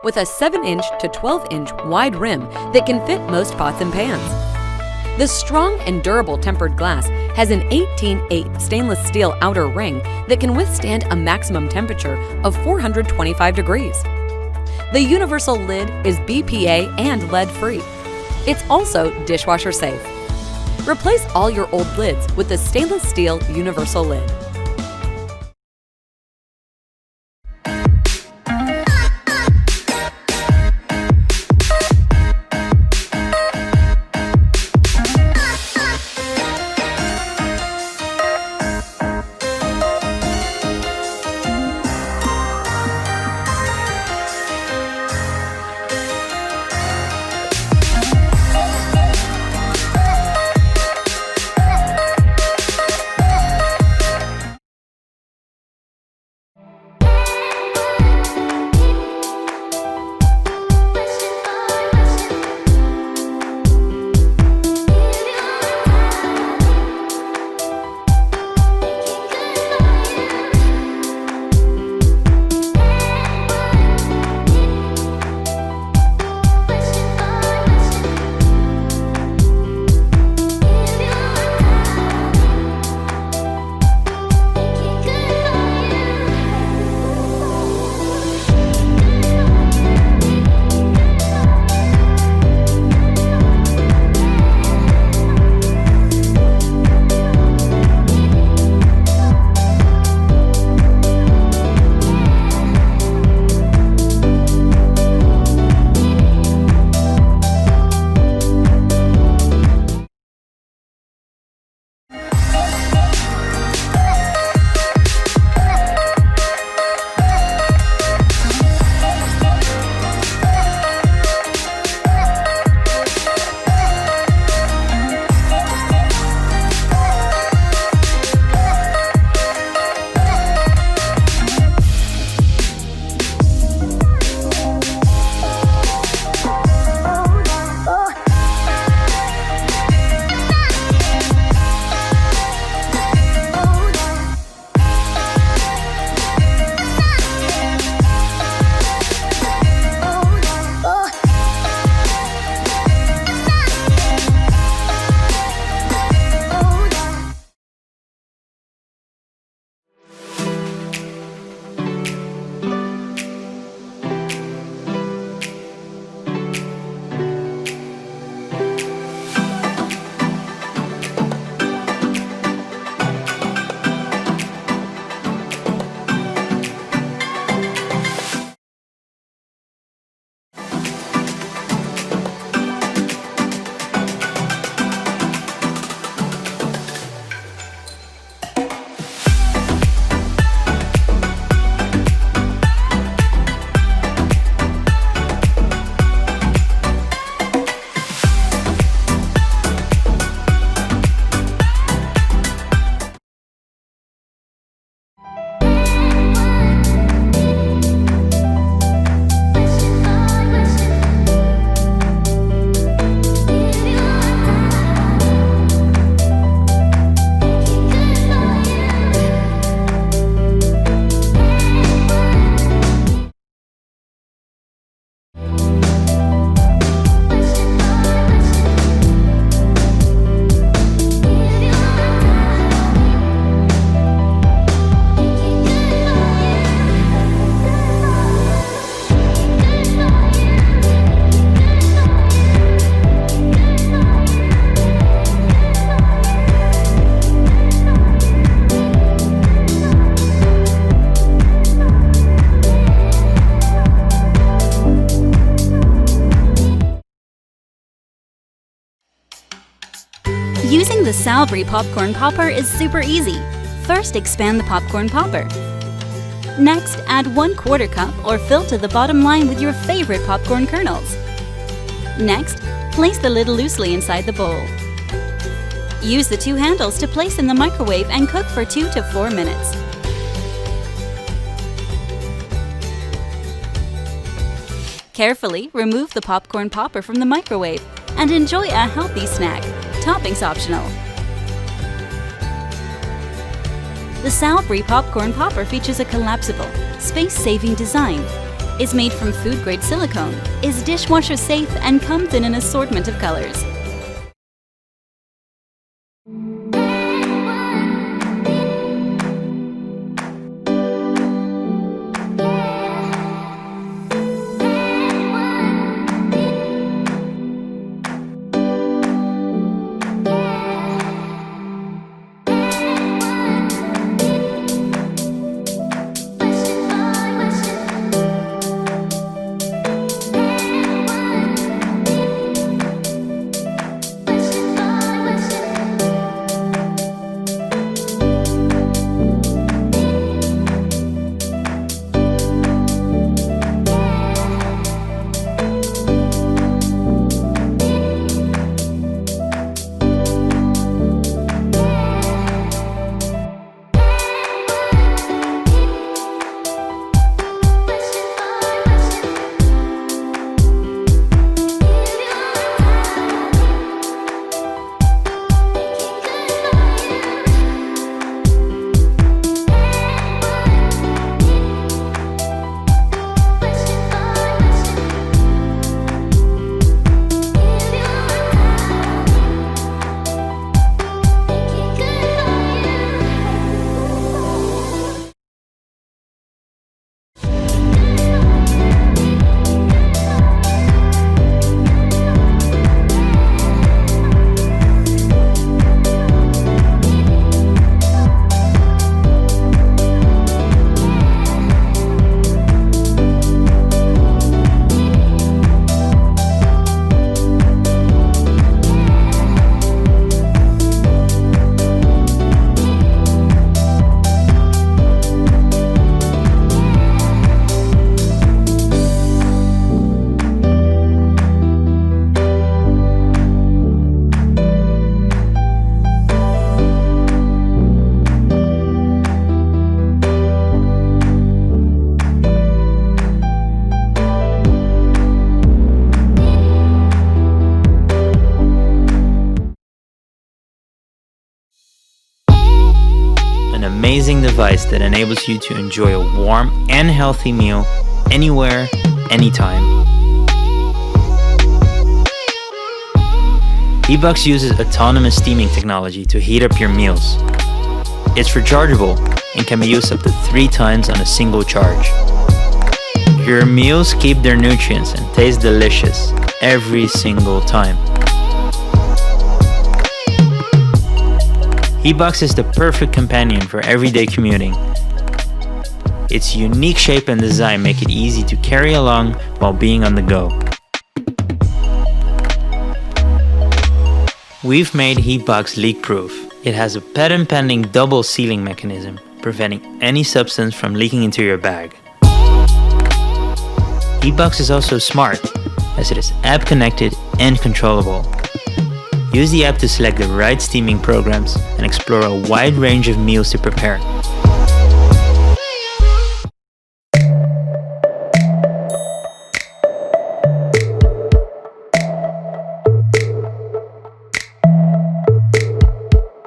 with a 7-inch to 12-inch wide rim that can fit most pots and pans. The strong and durable tempered glass has an 18/8 stainless steel outer ring that can withstand a maximum temperature of 425 degrees. The universal lid is BPA and lead-free. It's also dishwasher safe. Replace all your old lids with the stainless steel universal lid. Using the Salbury popcorn popper is super easy. First, expand the popcorn popper. Next, add 1/4 cup or fill to the bottom line with your favorite popcorn kernels. Next, place the lid loosely inside the bowl. Use the 2 handles to place in the microwave and cook for 2 to 4 minutes. Carefully remove the popcorn popper from the microwave and enjoy a healthy snack. Toppings optional. The Salbury popcorn popper features a collapsible, space-saving design, is made from food-grade silicone, is dishwasher safe, and comes in an assortment of colors. An amazing device that enables you to enjoy a warm and healthy meal anywhere, anytime. Heatbox uses autonomous steaming technology to heat up your meals. It's rechargeable and can be used up to 3 times on a single charge. Your meals keep their nutrients and taste delicious every single time. Heatbox is the perfect companion for everyday commuting. Its unique shape and design make it easy to carry along while being on the go. We've made Heatbox leak-proof. It has a patent-pending double sealing mechanism, preventing any substance from leaking into your bag. Heatbox is also smart, as it is app-connected and controllable. Use the app to select the right steaming programs and explore a wide range of meals to prepare.